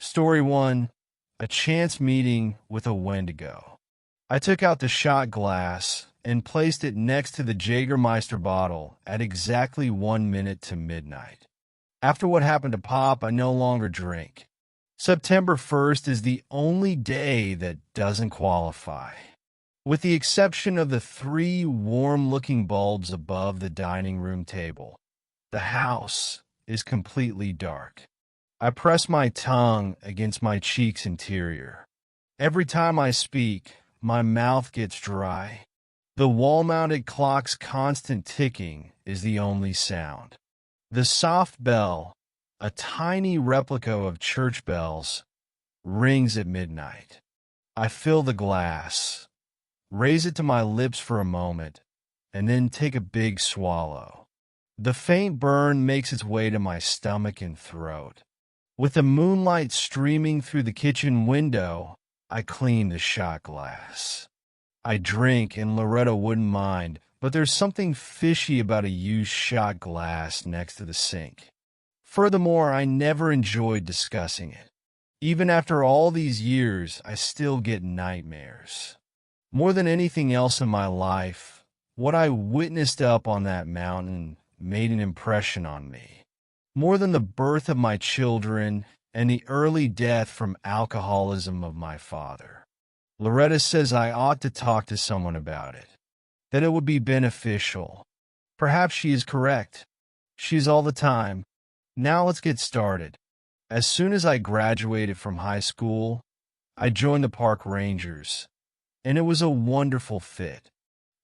Story 1. A chance meeting with a Wendigo. I took out the shot glass and placed it next to the Jägermeister bottle at exactly 1 minute to midnight. After what happened to Pop, I no longer drink. September 1st is the only day that doesn't qualify. With the exception of the 3 warm-looking bulbs above the dining room table, the house is completely dark. I press my tongue against my cheek's interior. Every time I speak, my mouth gets dry. The wall-mounted clock's constant ticking is the only sound. The soft bell, a tiny replica of church bells, rings at midnight. I fill the glass, raise it to my lips for a moment, and then take a big swallow. The faint burn makes its way to my stomach and throat. With the moonlight streaming through the kitchen window, I clean the shot glass. I drink, and Loretta wouldn't mind, but there's something fishy about a used shot glass next to the sink. Furthermore, I never enjoyed discussing it. Even after all these years, I still get nightmares. More than anything else in my life, what I witnessed up on that mountain made an impression on me. More than the birth of my children and the early death from alcoholism of my father. Loretta says I ought to talk to someone about it, that it would be beneficial. Perhaps she is correct. She's all the time. Now let's get started. As soon as I graduated from high school, I joined the park rangers, and it was a wonderful fit.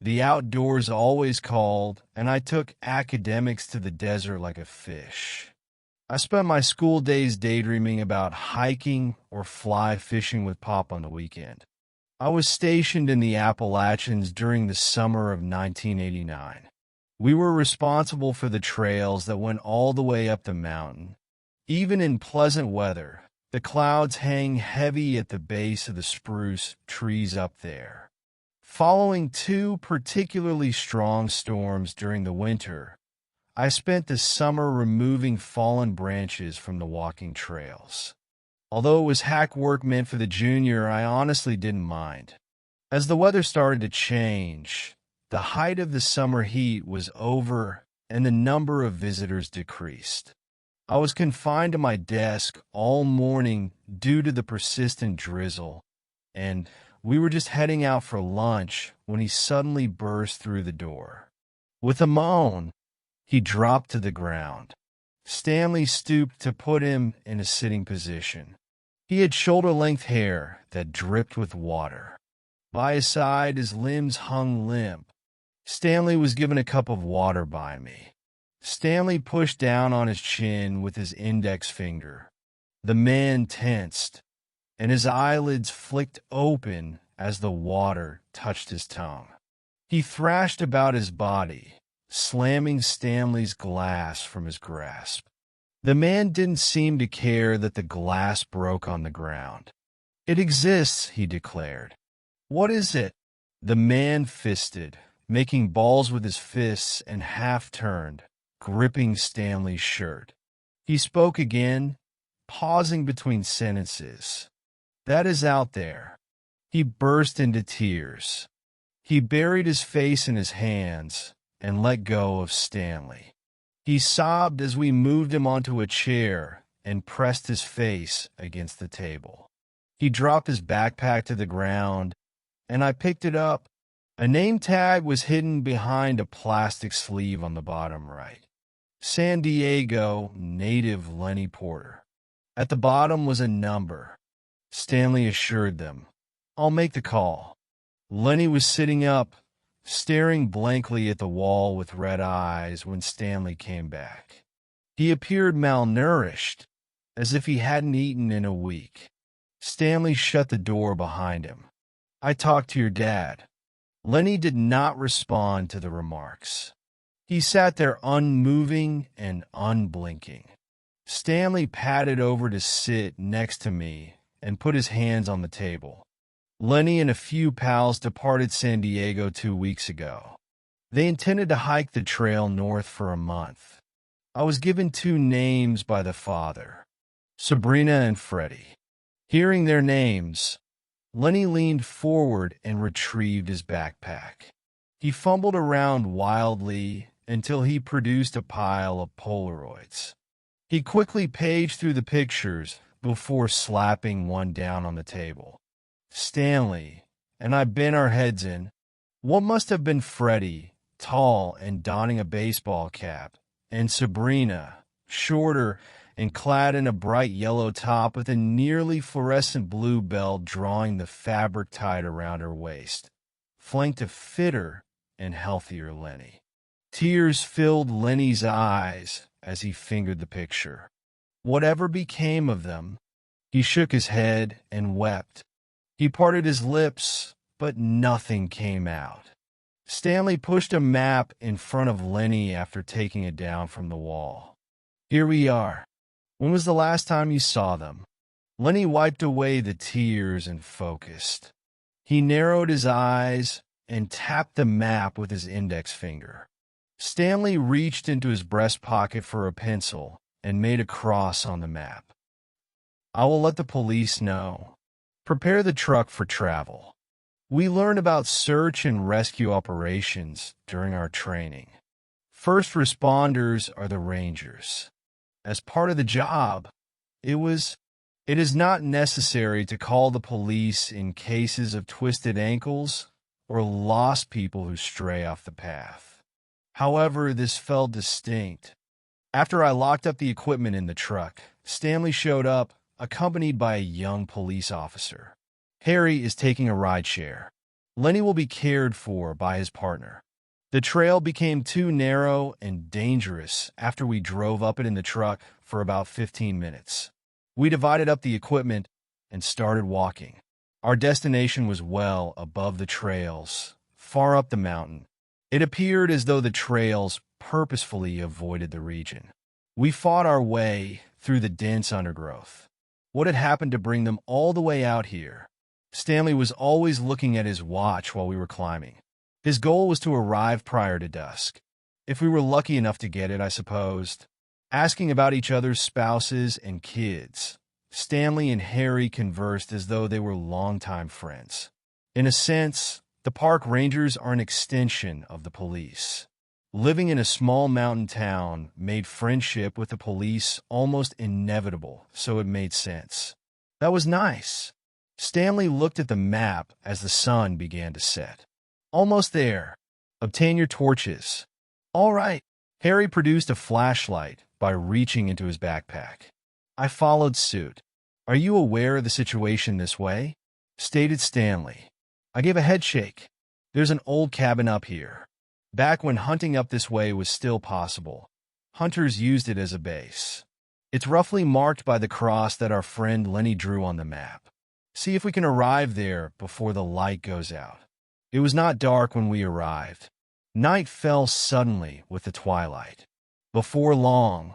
The outdoors always called, and I took academics to the desert like a fish. I spent my school days daydreaming about hiking or fly fishing with Pop on the weekend. I was stationed in the Appalachians during the summer of 1989. We were responsible for the trails that went all the way up the mountain. Even in pleasant weather, the clouds hang heavy at the base of the spruce trees up there. Following 2 particularly strong storms during the winter, I spent the summer removing fallen branches from the walking trails. Although it was hack work meant for the junior, I honestly didn't mind. As the weather started to change, the height of the summer heat was over and the number of visitors decreased. I was confined to my desk all morning due to the persistent drizzle, and we were just heading out for lunch when he suddenly burst through the door. With a moan, he dropped to the ground. Stanley stooped to put him in a sitting position. He had shoulder-length hair that dripped with water. By his side, his limbs hung limp. Stanley was given a cup of water by me. Stanley pushed down on his chin with his index finger. The man tensed, and his eyelids flicked open as the water touched his tongue. He thrashed about his body, slamming Stanley's glass from his grasp. The man didn't seem to care that the glass broke on the ground. "It exists," he declared. "What is it?" The man fisted, making balls with his fists, and half-turned, gripping Stanley's shirt. He spoke again, pausing between sentences. "That is out there." He burst into tears. He buried his face in his hands and let go of Stanley. He sobbed as we moved him onto a chair and pressed his face against the table. He dropped his backpack to the ground, and I picked it up. A name tag was hidden behind a plastic sleeve on the bottom right. San Diego native Lenny Porter. At the bottom was a number. Stanley assured them, "I'll make the call." Lenny was sitting up, staring blankly at the wall with red eyes when Stanley came back. He appeared malnourished, as if he hadn't eaten in a week. Stanley shut the door behind him. "I talked to your dad." Lenny did not respond to the remarks. He sat there unmoving and unblinking. Stanley padded over to sit next to me and put his hands on the table. "Lenny and a few pals departed San Diego 2 weeks ago. They intended to hike the trail north for a month. I was given 2 names by the father, Sabrina and Freddie. Hearing their names, Lenny leaned forward and retrieved his backpack. He fumbled around wildly until he produced a pile of Polaroids. He quickly paged through the pictures before slapping one down on the table. Stanley and I bent our heads in. What must have been Freddie, tall and donning a baseball cap, and Sabrina, shorter and clad in a bright yellow top with a nearly fluorescent blue belt drawing the fabric tied around her waist, flanked a fitter and healthier Lenny. Tears filled Lenny's eyes as he fingered the picture. Whatever became of them, he shook his head and wept. He parted his lips, but nothing came out. Stanley pushed a map in front of Lenny after taking it down from the wall. Here we are. When was the last time you saw them? Lenny wiped away the tears and focused. He narrowed his eyes and tapped the map with his index finger. Stanley reached into his breast pocket for a pencil and made a cross on the map. I will let the police know. Prepare the truck for travel. We learn about search and rescue operations during our training. First responders are the Rangers. As part of the job, it is not necessary to call the police in cases of twisted ankles or lost people who stray off the path. However, this felt distinct. After I locked up the equipment in the truck, Stanley showed up, accompanied by a young police officer. Harry is taking a rideshare. Lenny will be cared for by his partner. The trail became too narrow and dangerous after we drove up it in the truck for about 15 minutes. We divided up the equipment and started walking. Our destination was well above the trails, far up the mountain. It appeared as though the trails purposefully avoided the region. We fought our way through the dense undergrowth. What had happened to bring them all the way out here? Stanley was always looking at his watch while we were climbing. His goal was to arrive prior to dusk. If we were lucky enough to get it, I supposed. Asking about each other's spouses and kids, Stanley and Harry conversed as though they were longtime friends. In a sense, the park rangers are an extension of the police. Living in a small mountain town made friendship with the police almost inevitable, so it made sense. That was nice. Stanley looked at the map as the sun began to set. Almost there. Obtain your torches. All right. Harry produced a flashlight by reaching into his backpack. I followed suit. Are you aware of the situation this way? Stated Stanley. I gave a head shake. There's an old cabin up here. Back when hunting up this way was still possible, hunters used it as a base. It's roughly marked by the cross that our friend Lenny drew on the map. See if we can arrive there before the light goes out. It was not dark when we arrived. Night fell suddenly with the twilight. Before long,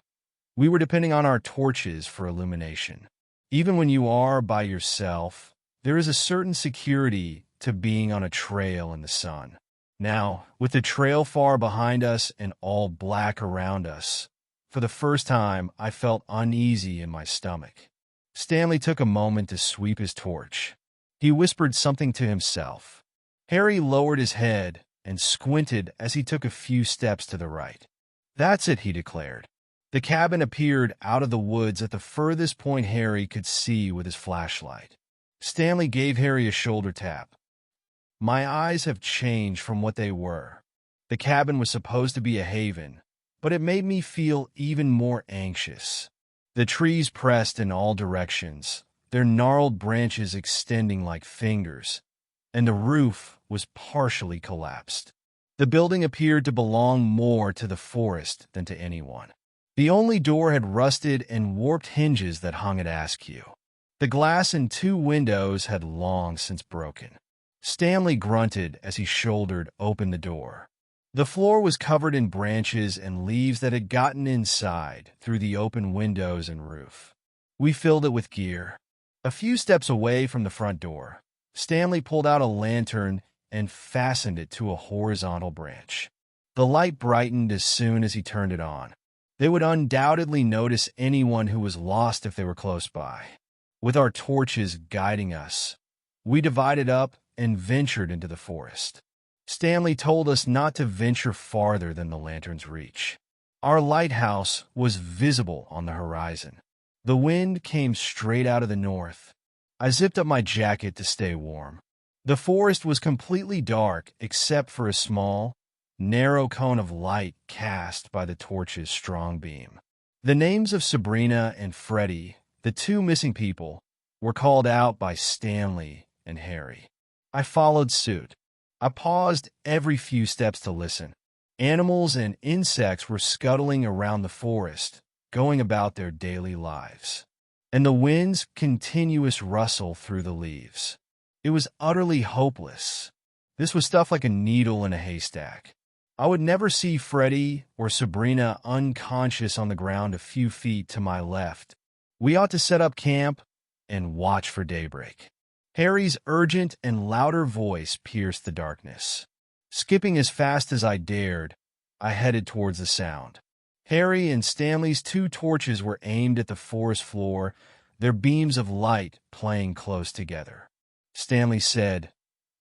we were depending on our torches for illumination. Even when you are by yourself, there is a certain security to being on a trail in the sun. Now, with the trail far behind us and all black around us, for the first time I felt uneasy in my stomach. Stanley took a moment to sweep his torch. He whispered something to himself. Harry lowered his head and squinted as he took a few steps to the right. That's it, he declared. The cabin appeared out of the woods at the furthest point Harry could see with his flashlight. Stanley gave Harry a shoulder tap. My eyes have changed from what they were. The cabin was supposed to be a haven, but it made me feel even more anxious. The trees pressed in all directions, their gnarled branches extending like fingers, and the roof was partially collapsed. The building appeared to belong more to the forest than to anyone. The only door had rusted and warped hinges that hung at askew. The glass in 2 windows had long since broken. Stanley grunted as he shouldered open the door. The floor was covered in branches and leaves that had gotten inside through the open windows and roof. We filled it with gear. A few steps away from the front door, Stanley pulled out a lantern and fastened it to a horizontal branch. The light brightened as soon as he turned it on. They would undoubtedly notice anyone who was lost if they were close by. With our torches guiding us, we divided up and ventured into the forest. Stanley told us not to venture farther than the lantern's reach. Our lighthouse was visible on the horizon. The wind came straight out of the north. I zipped up my jacket to stay warm. The forest was completely dark except for a small, narrow cone of light cast by the torch's strong beam. The names of Sabrina and Freddie, the two missing people, were called out by Stanley and Harry. I followed suit. I paused every few steps to listen. Animals and insects were scuttling around the forest, going about their daily lives, and the wind's continuous rustle through the leaves. It was utterly hopeless. This was stuff like a needle in a haystack. I would never see Freddie or Sabrina unconscious on the ground a few feet to my left. We ought to set up camp and watch for daybreak. Harry's urgent and louder voice pierced the darkness. Skipping as fast as I dared, I headed towards the sound. Harry and Stanley's two torches were aimed at the forest floor, their beams of light playing close together. Stanley said,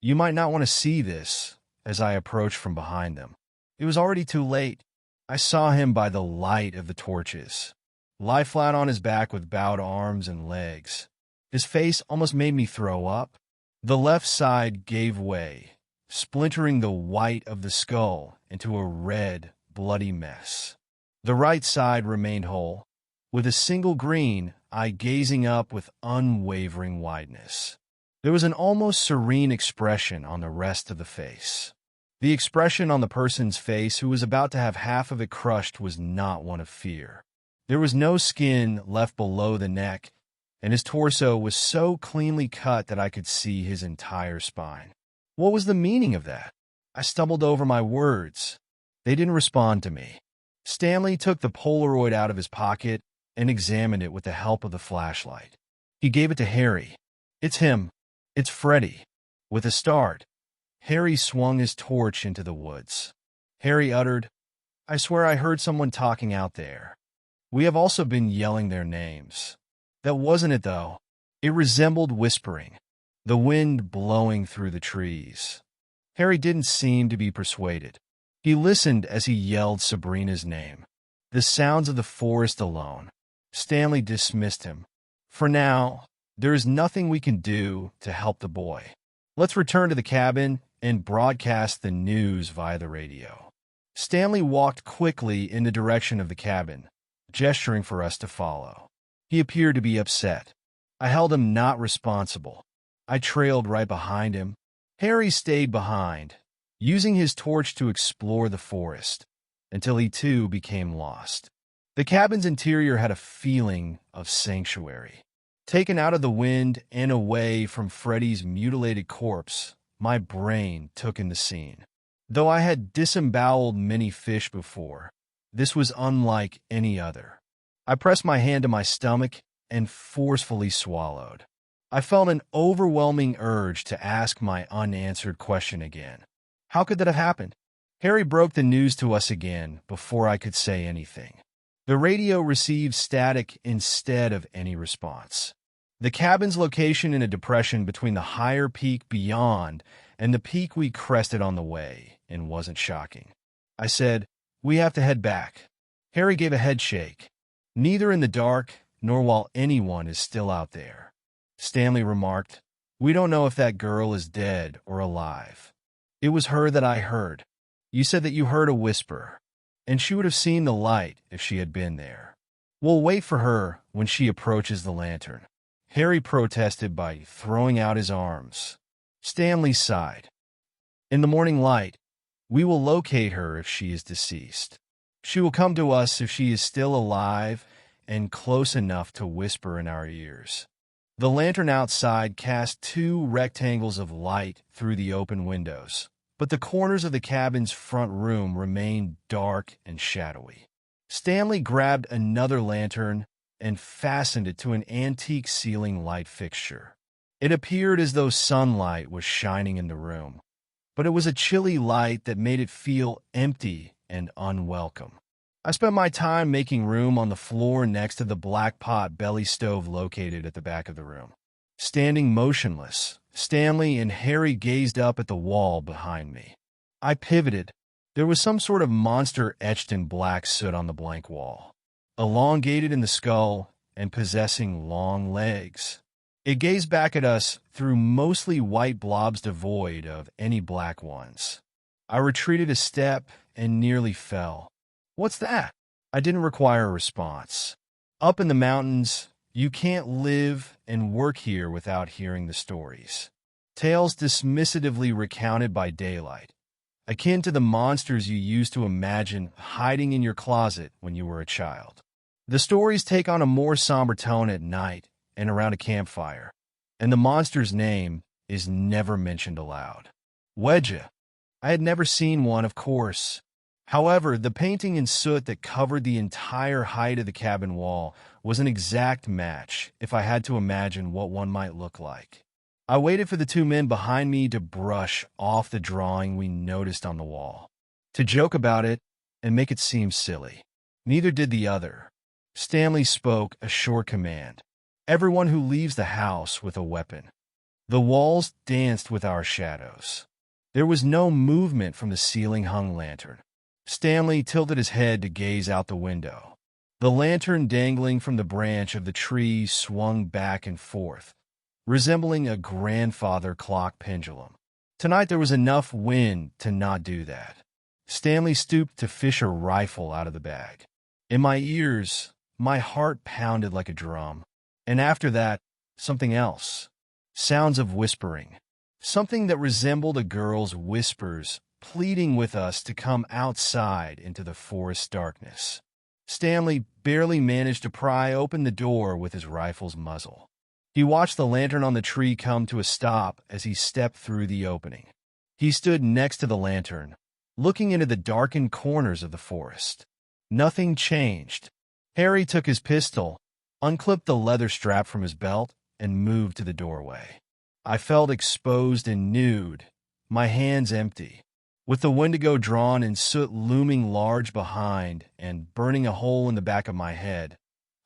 "You might not want to see this," as I approached from behind them. It was already too late. I saw him by the light of the torches, lie flat on his back with bowed arms and legs. His face almost made me throw up. The left side gave way, splintering the white of the skull into a red, bloody mess. The right side remained whole, with a single green eye gazing up with unwavering wideness. There was an almost serene expression on the rest of the face. The expression on the person's face who was about to have half of it crushed was not one of fear. There was no skin left below the neck, and his torso was so cleanly cut that I could see his entire spine. What was the meaning of that? I stumbled over my words. They didn't respond to me. Stanley took the Polaroid out of his pocket and examined it with the help of the flashlight. He gave it to Harry. "It's him. It's Freddie." With a start, Harry swung his torch into the woods. Harry uttered, "I swear I heard someone talking out there. We have also been yelling their names." That wasn't it, though. It resembled whispering, the wind blowing through the trees. Harry didn't seem to be persuaded. He listened as he yelled Sabrina's name. The sounds of the forest alone. Stanley dismissed him. "For now, there is nothing we can do to help the boy. Let's return to the cabin and broadcast the news via the radio." Stanley walked quickly in the direction of the cabin, gesturing for us to follow. He appeared to be upset. I held him not responsible. I trailed right behind him. Harry stayed behind, using his torch to explore the forest, until he too became lost. The cabin's interior had a feeling of sanctuary. Taken out of the wind and away from Freddie's mutilated corpse, my brain took in the scene. Though I had disemboweled many fish before, this was unlike any other. I pressed my hand to my stomach and forcefully swallowed. I felt an overwhelming urge to ask my unanswered question again. How could that have happened? Harry broke the news to us again before I could say anything. The radio received static instead of any response. The cabin's location in a depression between the higher peak beyond and the peak we crested on the way, and wasn't shocking. I said, "We have to head back." Harry gave a head shake. "Neither in the dark nor while anyone is still out there." Stanley remarked, "We don't know if that girl is dead or alive. It was her that I heard. You said that you heard a whisper, and she would have seen the light if she had been there. We'll wait for her when she approaches the lantern." Harry protested by throwing out his arms. Stanley sighed. "In the morning light, we will locate her if she is deceased. She will come to us if she is still alive and close enough to whisper in our ears." The lantern outside cast two rectangles of light through the open windows, but the corners of the cabin's front room remained dark and shadowy. Stanley grabbed another lantern and fastened it to an antique ceiling light fixture. It appeared as though sunlight was shining in the room, but it was a chilly light that made it feel empty and unwelcome. I spent my time making room on the floor next to the black pot belly stove located at the back of the room. Standing motionless, Stanley and Harry gazed up at the wall behind me. I pivoted. There was some sort of monster etched in black soot on the blank wall, elongated in the skull and possessing long legs. It gazed back at us through mostly white blobs devoid of any black ones. I retreated a step and nearly fell. "What's that?" I didn't require a response. Up in the mountains, you can't live and work here without hearing the stories. Tales dismissively recounted by daylight, akin to the monsters you used to imagine hiding in your closet when you were a child. The stories take on a more somber tone at night and around a campfire, and the monster's name is never mentioned aloud. Wedja. I had never seen one, of course. However, the painting in soot that covered the entire height of the cabin wall was an exact match if I had to imagine what one might look like. I waited for the two men behind me to brush off the drawing we noticed on the wall, to joke about it and make it seem silly. Neither did the other. Stanley spoke a short command. "Everyone who leaves the house with a weapon." The walls danced with our shadows. There was no movement from the ceiling-hung lantern. Stanley tilted his head to gaze out the window. The lantern dangling from the branch of the tree swung back and forth, resembling a grandfather clock pendulum. Tonight there was enough wind to not do that. Stanley stooped to fish a rifle out of the bag. In my ears, my heart pounded like a drum. And after that, something else. Sounds of whispering. Something that resembled a girl's whispers, pleading with us to come outside into the forest darkness. Stanley barely managed to pry open the door with his rifle's muzzle. He watched the lantern on the tree come to a stop as he stepped through the opening. He stood next to the lantern, looking into the darkened corners of the forest. Nothing changed. Harry took his pistol, unclipped the leather strap from his belt, and moved to the doorway. I felt exposed and nude, my hands empty. With the Wendigo drawn and soot looming large behind and burning a hole in the back of my head,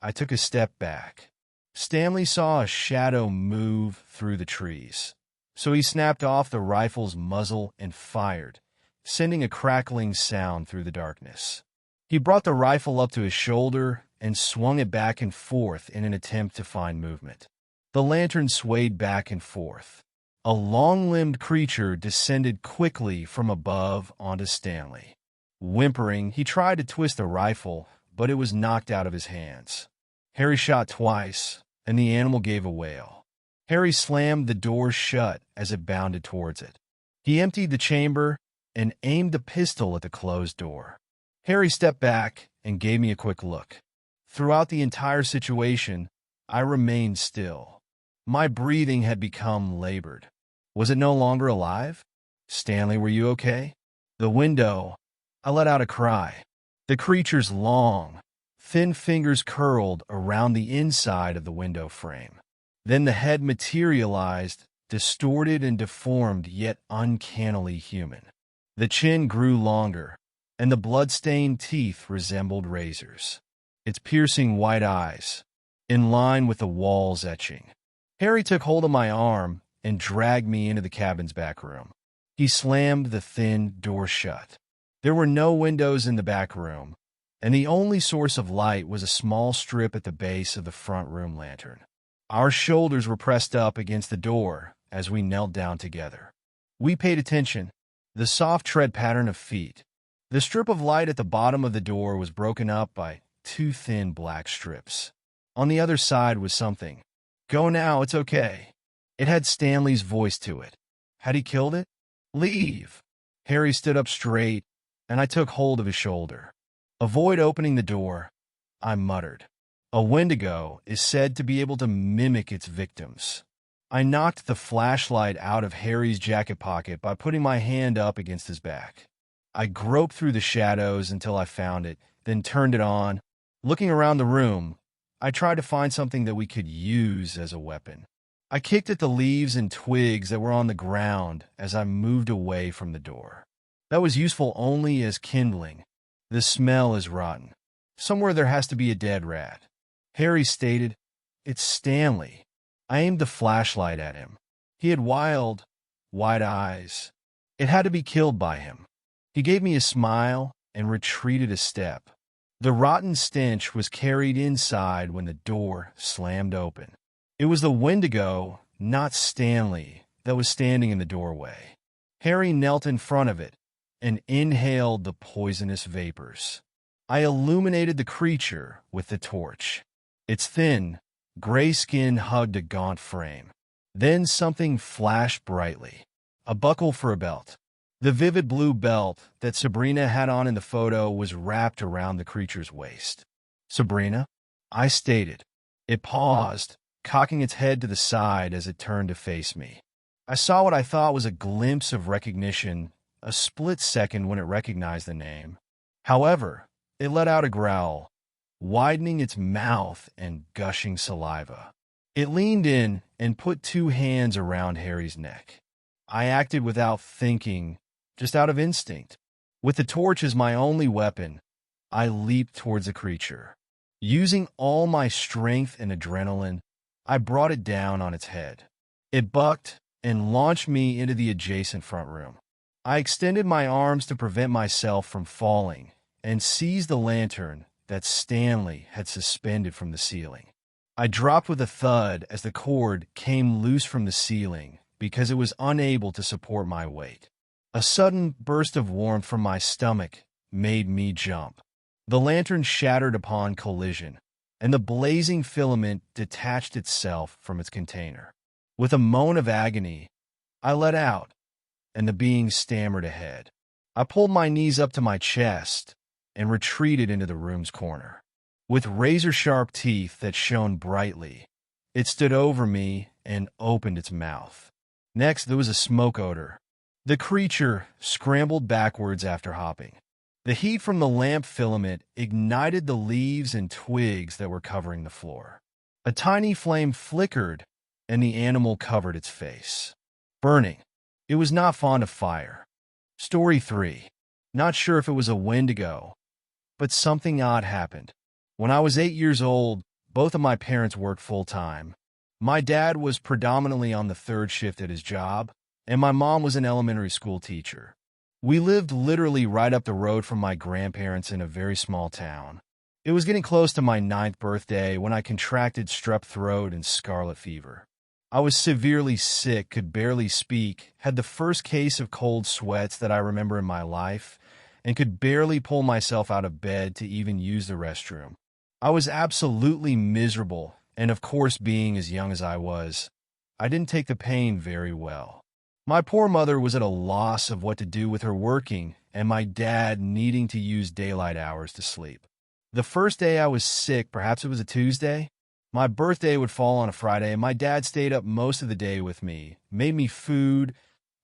I took a step back. Stanley saw a shadow move through the trees, so he snapped off the rifle's muzzle and fired, sending a crackling sound through the darkness. He brought the rifle up to his shoulder and swung it back and forth in an attempt to find movement. The lantern swayed back and forth. A long-limbed creature descended quickly from above onto Stanley. Whimpering, he tried to twist the rifle, but it was knocked out of his hands. Harry shot twice, and the animal gave a wail. Harry slammed the door shut as it bounded towards it. He emptied the chamber and aimed the pistol at the closed door. Harry stepped back and gave me a quick look. Throughout the entire situation, I remained still. My breathing had become labored. Was it no longer alive? "Stanley, were you okay?" The window. I let out a cry. The creature's long, thin fingers curled around the inside of the window frame. Then the head materialized, distorted and deformed yet uncannily human. The chin grew longer, and the blood-stained teeth resembled razors. Its piercing white eyes, in line with the wall's etching. Harry took hold of my arm and dragged me into the cabin's back room. He slammed the thin door shut. There were no windows in the back room, and the only source of light was a small strip at the base of the front room lantern. Our shoulders were pressed up against the door as we knelt down together. We paid attention. The soft tread pattern of feet. The strip of light at the bottom of the door was broken up by two thin black strips. On the other side was something. "Go now, it's okay." It had Stanley's voice to it. Had he killed it? "Leave." Harry stood up straight, and I took hold of his shoulder. "Avoid opening the door," I muttered. A Wendigo is said to be able to mimic its victims. I knocked the flashlight out of Harry's jacket pocket by putting my hand up against his back. I groped through the shadows until I found it, then turned it on. Looking around the room, I tried to find something that we could use as a weapon. I kicked at the leaves and twigs that were on the ground as I moved away from the door. That was useful only as kindling. The smell is rotten. Somewhere there has to be a dead rat. Harry stated, "It's Stanley." I aimed the flashlight at him. He had wild, wide eyes. It had to be killed by him. He gave me a smile and retreated a step. The rotten stench was carried inside when the door slammed open. It was the Wendigo, not Stanley, that was standing in the doorway. Harry knelt in front of it and inhaled the poisonous vapors. I illuminated the creature with the torch. Its thin, gray skin hugged a gaunt frame. Then something flashed brightly. A buckle for a belt. The vivid blue belt that Sabrina had on in the photo was wrapped around the creature's waist. "Sabrina?" I stated. It paused, cocking its head to the side as it turned to face me. I saw what I thought was a glimpse of recognition, a split second when it recognized the name. However, it let out a growl, widening its mouth and gushing saliva. It leaned in and put two hands around Harry's neck. I acted without thinking, just out of instinct. With the torch as my only weapon, I leaped towards the creature. Using all my strength and adrenaline, I brought it down on its head. It bucked and launched me into the adjacent front room. I extended my arms to prevent myself from falling and seized the lantern that Stanley had suspended from the ceiling. I dropped with a thud as the cord came loose from the ceiling because it was unable to support my weight. A sudden burst of warmth from my stomach made me jump. The lantern shattered upon collision, and the blazing filament detached itself from its container. With a moan of agony, I let out, and the being stammered ahead. I pulled my knees up to my chest and retreated into the room's corner. With razor-sharp teeth that shone brightly, it stood over me and opened its mouth. Next, there was a smoke odor. The creature scrambled backwards after hopping. The heat from the lamp filament ignited the leaves and twigs that were covering the floor. A tiny flame flickered, and the animal covered its face. Burning. It was not fond of fire. Story 3. Not sure if it was a Wendigo, but something odd happened. When I was 8 years old, both of my parents worked full-time. My dad was predominantly on the third shift at his job, and my mom was an elementary school teacher. We lived literally right up the road from my grandparents in a very small town. It was getting close to my 9th birthday when I contracted strep throat and scarlet fever. I was severely sick, could barely speak, had the first case of cold sweats that I remember in my life, and could barely pull myself out of bed to even use the restroom. I was absolutely miserable, and of course, being as young as I was, I didn't take the pain very well. My poor mother was at a loss of what to do with her working, and my dad needing to use daylight hours to sleep. The first day I was sick, perhaps it was a Tuesday, my birthday would fall on a Friday, and my dad stayed up most of the day with me, made me food,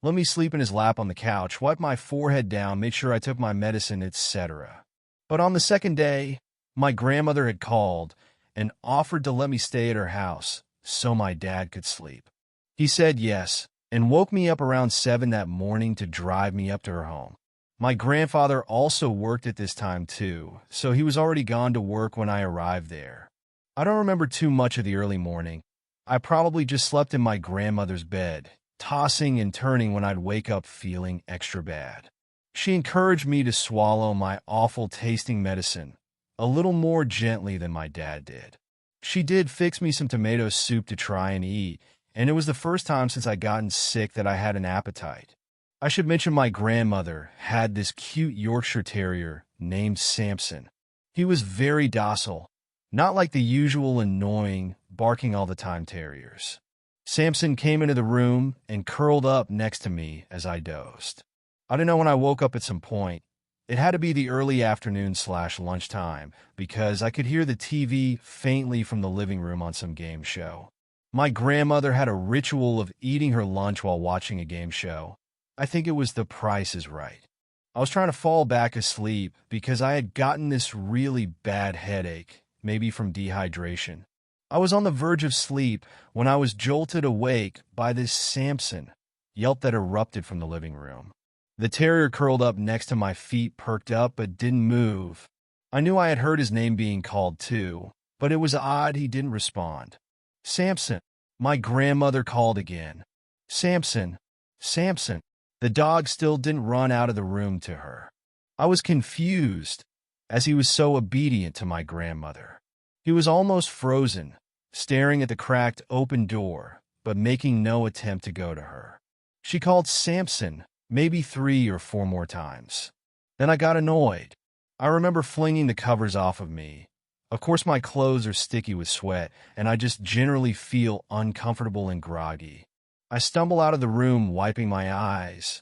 let me sleep in his lap on the couch, wiped my forehead down, made sure I took my medicine, etc. But on the second day, my grandmother had called and offered to let me stay at her house so my dad could sleep. He said yes, and woke me up around 7 that morning to drive me up to her home. My grandfather also worked at this time too, so he was already gone to work when I arrived there. I don't remember too much of the early morning. I probably just slept in my grandmother's bed, tossing and turning when I'd wake up feeling extra bad. She encouraged me to swallow my awful tasting medicine a little more gently than my dad did. She did fix me some tomato soup to try and eat, and it was the first time since I'd gotten sick that I had an appetite. I should mention my grandmother had this cute Yorkshire Terrier named Samson. He was very docile, not like the usual annoying, barking all the time terriers. Samson came into the room and curled up next to me as I dozed. I don't know when I woke up at some point. It had to be the early afternoon/lunchtime because I could hear the TV faintly from the living room on some game show. My grandmother had a ritual of eating her lunch while watching a game show. I think it was The Price is Right. I was trying to fall back asleep because I had gotten this really bad headache, maybe from dehydration. I was on the verge of sleep when I was jolted awake by this Samson yelp that erupted from the living room. The terrier curled up next to my feet, perked up, but didn't move. I knew I had heard his name being called too, but it was odd he didn't respond. Samson. My grandmother called again. Samson. Samson. The dog still didn't run out of the room to her. I was confused, as he was so obedient to my grandmother. He was almost frozen, staring at the cracked open door, but making no attempt to go to her. She called Samson maybe 3 or 4 more times. Then I got annoyed. I remember flinging the covers off of me. Of course, my clothes are sticky with sweat, and I just generally feel uncomfortable and groggy. I stumble out of the room, wiping my eyes,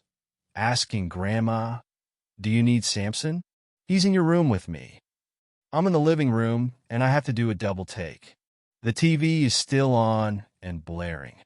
asking Grandma, "Do you need Samson?" "He's in your room with me." I'm in the living room, and I have to do a double take. The TV is still on and blaring.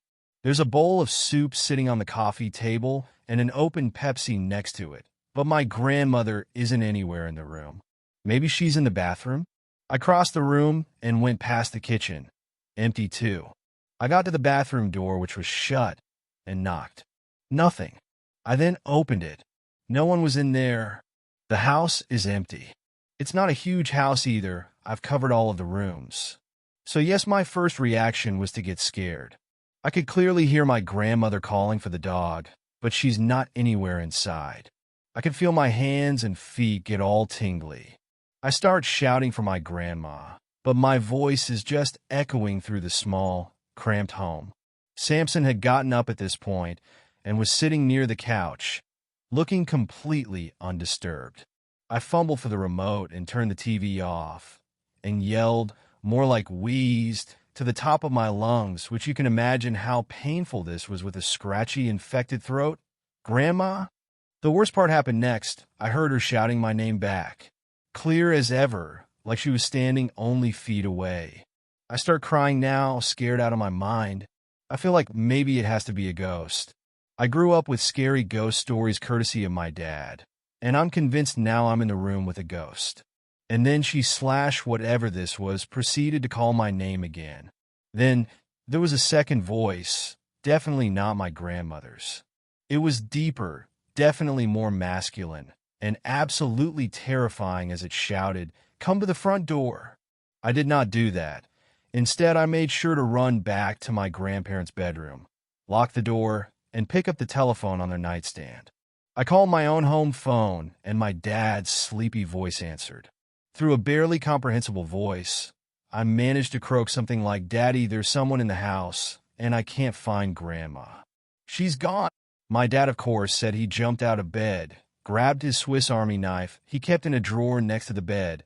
There's a bowl of soup sitting on the coffee table and an open Pepsi next to it, but my grandmother isn't anywhere in the room. Maybe she's in the bathroom? I crossed the room and went past the kitchen, empty too. I got to the bathroom door, which was shut, and knocked. Nothing. I then opened it. No one was in there. The house is empty. It's not a huge house either. I've covered all of the rooms. So yes, my first reaction was to get scared. I could clearly hear my grandmother calling for the dog, but she's not anywhere inside. I could feel my hands and feet get all tingly. I start shouting for my grandma, but my voice is just echoing through the small, cramped home. Samson had gotten up at this point and was sitting near the couch, looking completely undisturbed. I fumbled for the remote and turned the TV off, and yelled, more like wheezed, to the top of my lungs, which you can imagine how painful this was with a scratchy, infected throat. "Grandma?" The worst part happened next. I heard her shouting my name back, clear as ever, like she was standing only feet away. I start crying now, scared out of my mind. I feel like maybe it has to be a ghost. I grew up with scary ghost stories courtesy of my dad, and I'm convinced now I'm in the room with a ghost. And then she / whatever this was proceeded to call my name again. Then there was a second voice, definitely not my grandmother's. It was deeper, definitely more masculine, and absolutely terrifying as it shouted, "Come to the front door." I did not do that. Instead, I made sure to run back to my grandparents' bedroom, lock the door, and pick up the telephone on their nightstand. I called my own home phone, and my dad's sleepy voice answered. Through a barely comprehensible voice, I managed to croak something like, "Daddy, there's someone in the house, and I can't find Grandma. She's gone." My dad, of course, said he jumped out of bed, grabbed his Swiss Army knife he kept in a drawer next to the bed,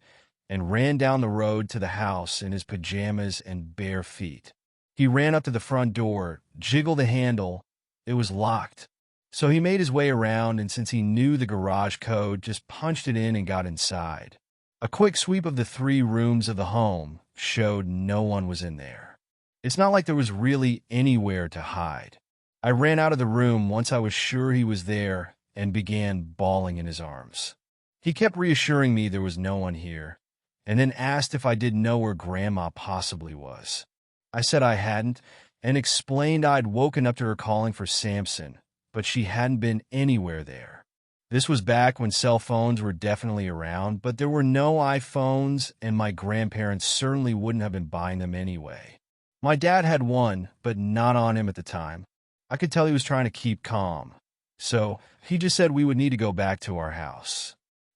and ran down the road to the house in his pajamas and bare feet. He ran up to the front door, jiggled the handle. It was locked. So he made his way around, and since he knew the garage code, just punched it in and got inside. A quick sweep of the 3 rooms of the home showed no one was in there. It's not like there was really anywhere to hide. I ran out of the room once I was sure he was there and began bawling in his arms. He kept reassuring me there was no one here, and then asked if I didn't know where Grandma possibly was. I said I hadn't, and explained I'd woken up to her calling for Samson, but she hadn't been anywhere there. This was back when cell phones were definitely around, but there were no iPhones, and my grandparents certainly wouldn't have been buying them anyway. My dad had one, but not on him at the time. I could tell he was trying to keep calm, so he just said we would need to go back to our house.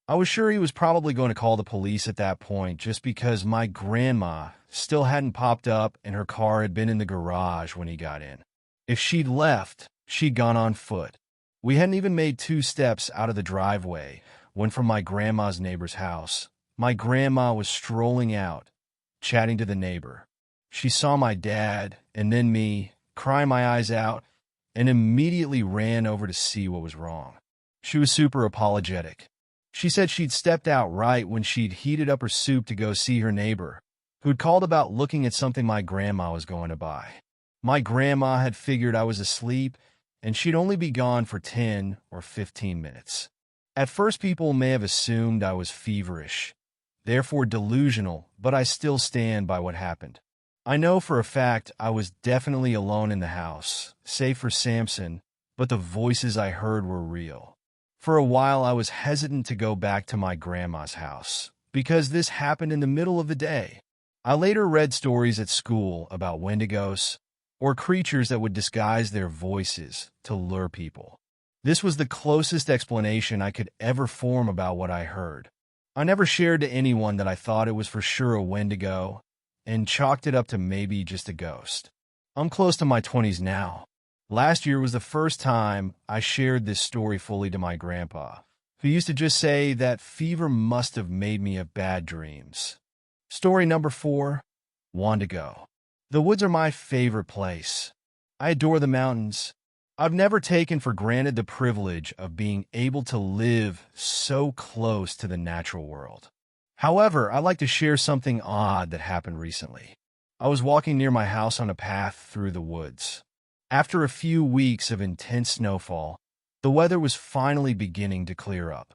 I was sure he was probably going to call the police at that point, just because my grandma still hadn't popped up and her car had been in the garage when he got in. If she'd left, she'd gone on foot. We hadn't even made 2 steps out of the driveway when, from my grandma's neighbor's house, my grandma was strolling out, chatting to the neighbor. She saw my dad and then me, crying my eyes out, and immediately ran over to see what was wrong. She was super apologetic. She said she'd stepped out right when she'd heated up her soup to go see her neighbor, who'd called about looking at something my grandma was going to buy. My grandma had figured I was asleep, and she'd only be gone for 10 or 15 minutes. At first, people may have assumed I was feverish, therefore delusional, but I still stand by what happened. I know for a fact I was definitely alone in the house, save for Samson, but the voices I heard were real. For a while, I was hesitant to go back to my grandma's house because this happened in the middle of the day. I later read stories at school about Wendigos or creatures that would disguise their voices to lure people. This was the closest explanation I could ever form about what I heard. I never shared to anyone that I thought it was for sure a Wendigo and chalked it up to maybe just a ghost. I'm close to my 20s now. Last year was the first time I shared this story fully to my grandpa, who used to just say that fever must have made me have bad dreams. Story number 4, Wendigo. The woods are my favorite place. I adore the mountains. I've never taken for granted the privilege of being able to live so close to the natural world. However, I'd like to share something odd that happened recently. I was walking near my house on a path through the woods. After a few weeks of intense snowfall, the weather was finally beginning to clear up.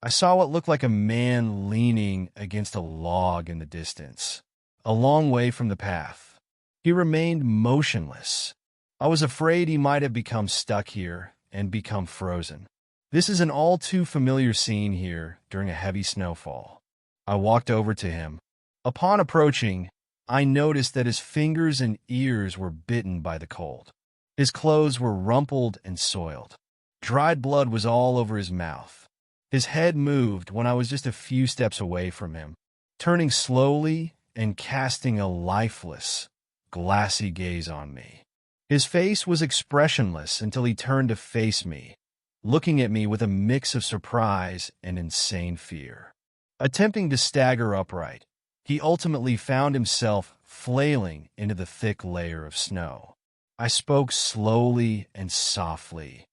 I saw what looked like a man leaning against a log in the distance, a long way from the path. He remained motionless. I was afraid he might have become stuck here and become frozen. This is an all too familiar scene here during a heavy snowfall. I walked over to him. Upon approaching, I noticed that his fingers and ears were bitten by the cold. His clothes were rumpled and soiled. Dried blood was all over his mouth. His head moved when I was just a few steps away from him, turning slowly and casting a lifeless, glassy gaze on me. His face was expressionless until he turned to face me, looking at me with a mix of surprise and insane fear. Attempting to stagger upright, he ultimately found himself flailing into the thick layer of snow. I spoke slowly and softly.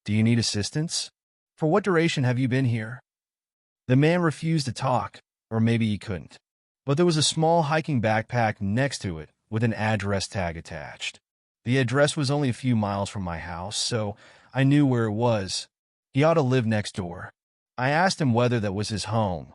"Do you need assistance? For what duration have you been here?" The man refused to talk, or maybe he couldn't. But there was a small hiking backpack next to it with an address tag attached. The address was only a few miles from my house, so I knew where it was. He ought to live next door. I asked him whether that was his home,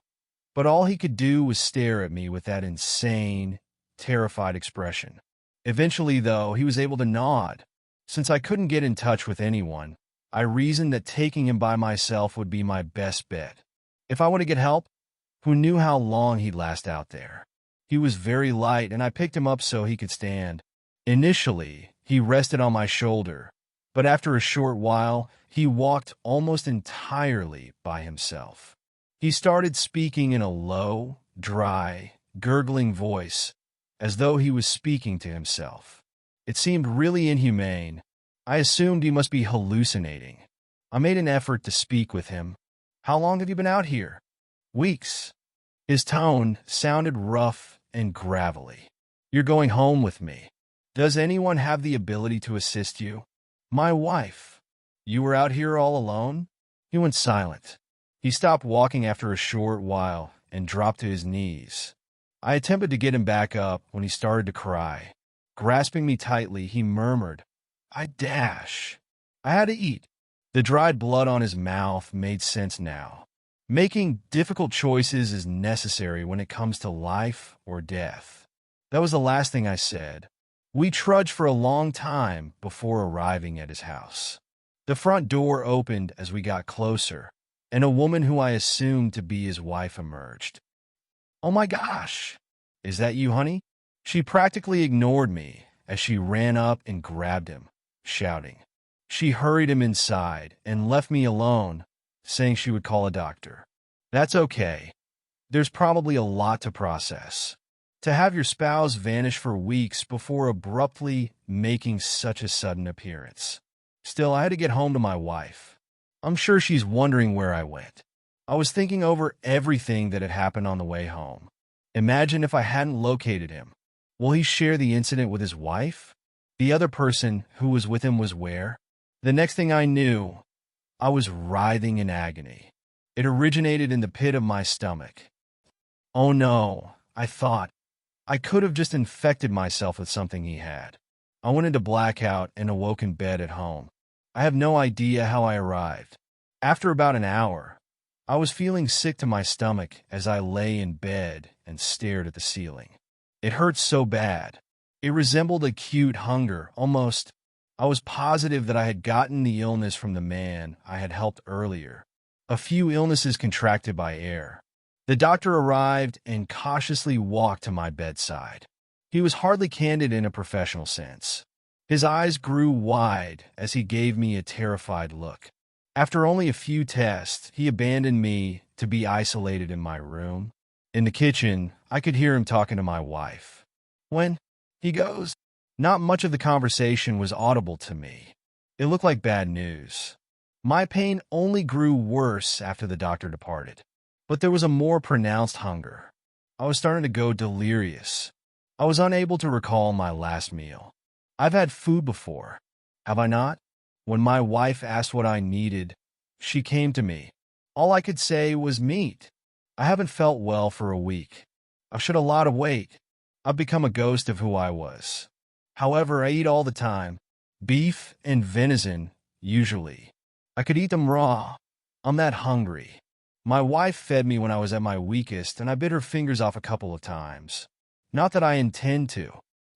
but all he could do was stare at me with that insane, terrified expression. Eventually, though, he was able to nod. Since I couldn't get in touch with anyone, I reasoned that taking him by myself would be my best bet. If I want to get help, who knew how long he'd last out there? He was very light, and I picked him up so he could stand. Initially, he rested on my shoulder, but after a short while, he walked almost entirely by himself. He started speaking in a low, dry, gurgling voice, as though he was speaking to himself. It seemed really inhumane. I assumed he must be hallucinating. I made an effort to speak with him. "How long have you been out here?" "Weeks." His tone sounded rough and gravelly. "You're going home with me. Does anyone have the ability to assist you?" "My wife." "You were out here all alone?" He went silent. He stopped walking after a short while and dropped to his knees. I attempted to get him back up when he started to cry. Grasping me tightly, he murmured, "I dash." I had to eat. The dried blood on his mouth made sense now. Making difficult choices is necessary when it comes to life or death. That was the last thing I said. We trudged for a long time before arriving at his house. The front door opened as we got closer, and a woman who I assumed to be his wife emerged. "Oh my gosh! Is that you, honey?" She practically ignored me as she ran up and grabbed him, shouting. She hurried him inside and left me alone, saying she would call a doctor. That's okay. There's probably a lot to process. To have your spouse vanish for weeks before abruptly making such a sudden appearance. Still, I had to get home to my wife. I'm sure she's wondering where I went. I was thinking over everything that had happened on the way home. Imagine if I hadn't located him. Will he share the incident with his wife? The other person who was with him was where? The next thing I knew, I was writhing in agony. It originated in the pit of my stomach. Oh no, I thought. I could have just infected myself with something he had. I went into blackout and awoke in bed at home. I have no idea how I arrived. After about an hour, I was feeling sick to my stomach as I lay in bed and stared at the ceiling. It hurt so bad. It resembled acute hunger, almost I was positive that I had gotten the illness from the man I had helped earlier. A few illnesses contracted by air. The doctor arrived and cautiously walked to my bedside. He was hardly candid in a professional sense. His eyes grew wide as he gave me a terrified look. After only a few tests, he abandoned me to be isolated in my room. In the kitchen, I could hear him talking to my wife. When he goes, not much of the conversation was audible to me. It looked like bad news. My pain only grew worse after the doctor departed. But there was a more pronounced hunger. I was starting to go delirious. I was unable to recall my last meal. I've had food before, have I not? When my wife asked what I needed, she came to me. All I could say was meat. I haven't felt well for a week. I've shed a lot of weight. I've become a ghost of who I was. However, I eat all the time. Beef and venison, usually. I could eat them raw. I'm that hungry. My wife fed me when I was at my weakest, and I bit her fingers off a couple of times. Not that I intend to.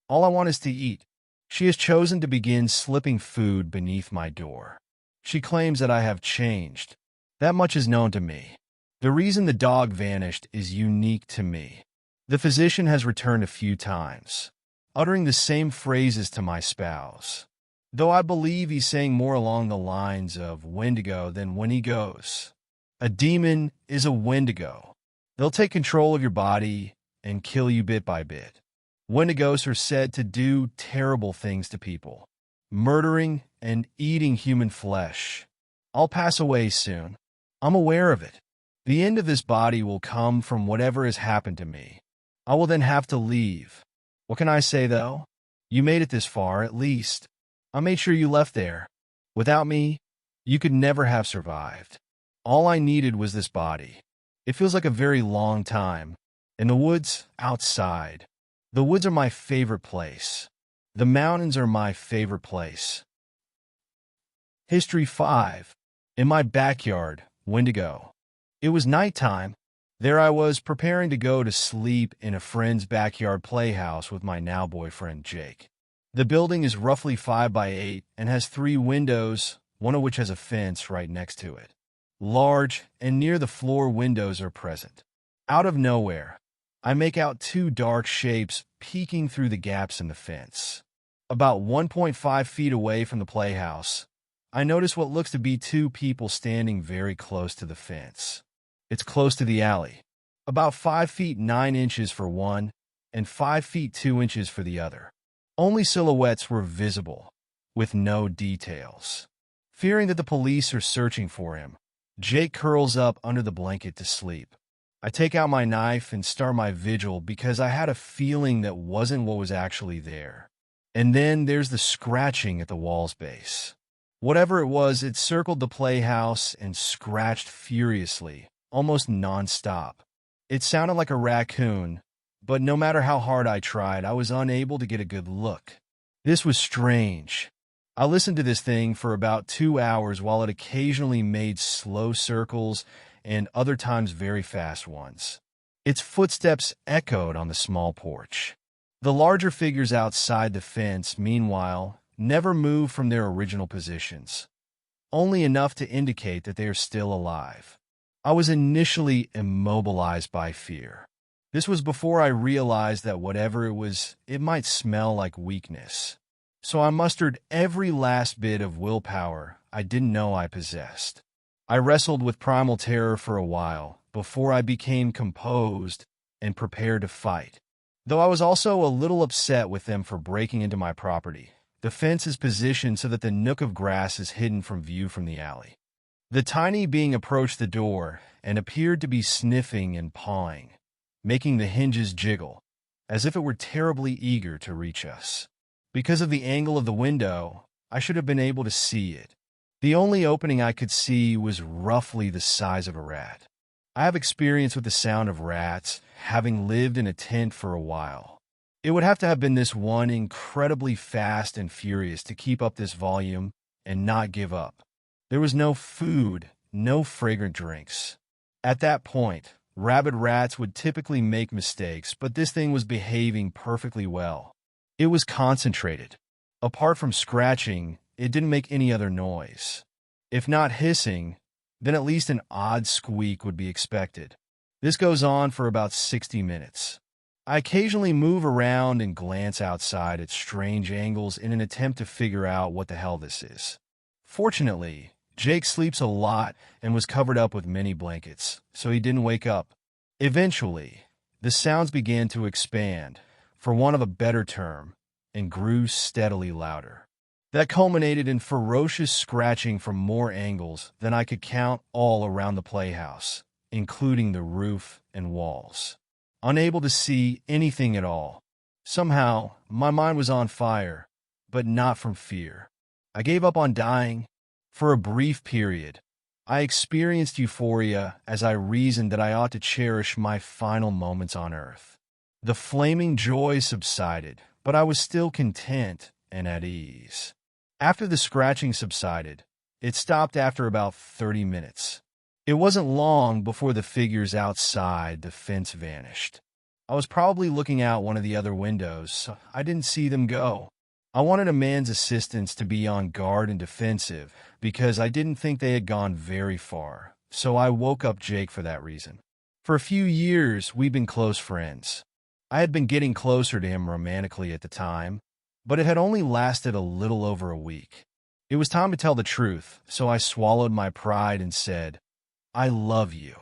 All I want is to eat. She has chosen to begin slipping food beneath my door. She claims that I have changed. That much is known to me. The reason the dog vanished is unique to me. The physician has returned a few times, uttering the same phrases to my spouse, though I believe he's saying more along the lines of Wendigo than when he goes. A demon is a Wendigo. They'll take control of your body and kill you bit by bit. Wendigos are said to do terrible things to people, murdering and eating human flesh. I'll pass away soon. I'm aware of it. The end of this body will come from whatever has happened to me. I will then have to leave. What can I say, though? You made it this far, at least. I made sure you left there. Without me, you could never have survived. All I needed was this body. It feels like a very long time. In the woods, outside. The woods are my favorite place. The mountains are my favorite place. History 5. In my backyard, Wendigo. It was nighttime. There I was preparing to go to sleep in a friend's backyard playhouse with my now boyfriend, Jake. The building is roughly 5 by 8 and has 3 windows, one of which has a fence right next to it. Large and near the floor windows are present. Out of nowhere, I make out 2 dark shapes peeking through the gaps in the fence. About 1.5 feet away from the playhouse, I notice what looks to be 2 people standing very close to the fence. It's close to the alley, about 5 feet 9 inches for one and 5 feet 2 inches for the other. Only silhouettes were visible, with no details. Fearing that the police are searching for him, Jake curls up under the blanket to sleep. I take out my knife and start my vigil because I had a feeling that wasn't what was actually there. And then there's the scratching at the wall's base. Whatever it was, it circled the playhouse and scratched furiously, almost non-stop. It sounded like a raccoon, but no matter how hard I tried, I was unable to get a good look. This was strange. I listened to this thing for about 2 hours while it occasionally made slow circles and other times very fast ones. Its footsteps echoed on the small porch. The larger figures outside the fence, meanwhile, never moved from their original positions, only enough to indicate that they are still alive. I was initially immobilized by fear. This was before I realized that whatever it was, it might smell like weakness. So I mustered every last bit of willpower I didn't know I possessed. I wrestled with primal terror for a while before I became composed and prepared to fight. Though I was also a little upset with them for breaking into my property. The fence is positioned so that the nook of grass is hidden from view from the alley. The tiny being approached the door and appeared to be sniffing and pawing, making the hinges jiggle, as if it were terribly eager to reach us. Because of the angle of the window, I should have been able to see it. The only opening I could see was roughly the size of a rat. I have experience with the sound of rats, having lived in a tent for a while. It would have to have been this one incredibly fast and furious to keep up this volume and not give up. There was no food, no fragrant drinks. At that point, rabid rats would typically make mistakes, but this thing was behaving perfectly well. It was concentrated. Apart from scratching, it didn't make any other noise. If not hissing, then at least an odd squeak would be expected. This goes on for about 60 minutes. I occasionally move around and glance outside at strange angles in an attempt to figure out what the hell this is. Fortunately, Jake sleeps a lot and was covered up with many blankets, so he didn't wake up. Eventually, the sounds began to expand, for want of a better term, and grew steadily louder. That culminated in ferocious scratching from more angles than I could count all around the playhouse, including the roof and walls. Unable to see anything at all. Somehow, my mind was on fire, but not from fear. I gave up on dying. For a brief period, I experienced euphoria as I reasoned that I ought to cherish my final moments on earth. The flaming joy subsided, but I was still content and at ease. After the scratching subsided, it stopped after about 30 minutes. It wasn't long before the figures outside the fence vanished. I was probably looking out one of the other windows, so I didn't see them go. I wanted a man's assistants to be on guard and defensive because I didn't think they had gone very far, so I woke up Jake for that reason. For a few years, we've been close friends. I had been getting closer to him romantically at the time, but it had only lasted a little over a week. It was time to tell the truth, so I swallowed my pride and said, "I love you."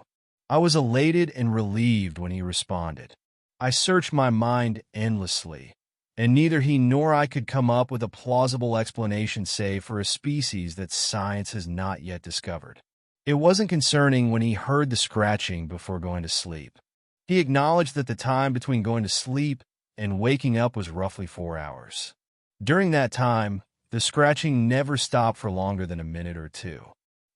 I was elated and relieved when he responded. I searched my mind endlessly, and neither he nor I could come up with a plausible explanation save for a species that science has not yet discovered. It wasn't concerning when he heard the scratching before going to sleep. He acknowledged that the time between going to sleep and waking up was roughly 4 hours. During that time, the scratching never stopped for longer than a minute or two.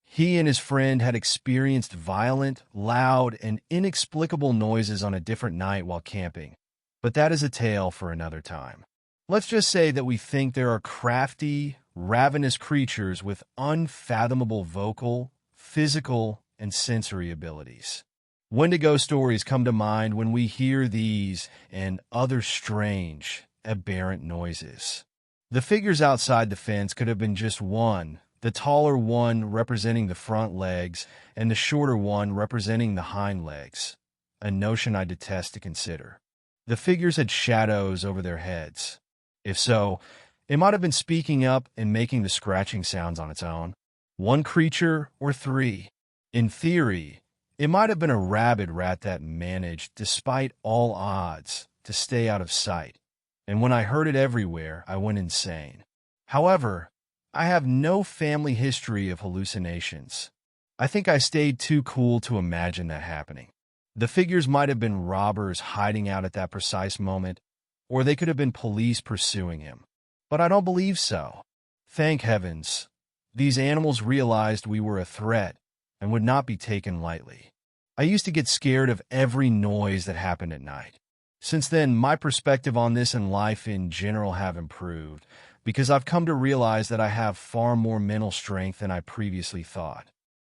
He and his friend had experienced violent, loud, and inexplicable noises on a different night while camping, but that is a tale for another time. Let's just say that we think there are crafty, ravenous creatures with unfathomable vocal, physical, and sensory abilities. Wendigo stories come to mind when we hear these and other strange, aberrant noises. The figures outside the fence could have been just one, the taller one representing the front legs and the shorter one representing the hind legs, a notion I detest to consider. The figures had shadows over their heads. If so, it might have been speaking up and making the scratching sounds on its own. One creature or three. In theory, it might have been a rabid rat that managed, despite all odds, to stay out of sight. And when I heard it everywhere, I went insane. However, I have no family history of hallucinations. I think I stayed too cool to imagine that happening. The figures might have been robbers hiding out at that precise moment, or they could have been police pursuing him. But I don't believe so. Thank heavens, these animals realized we were a threat and would not be taken lightly. I used to get scared of every noise that happened at night. Since then, my perspective on this and life in general have improved, because I've come to realize that I have far more mental strength than I previously thought.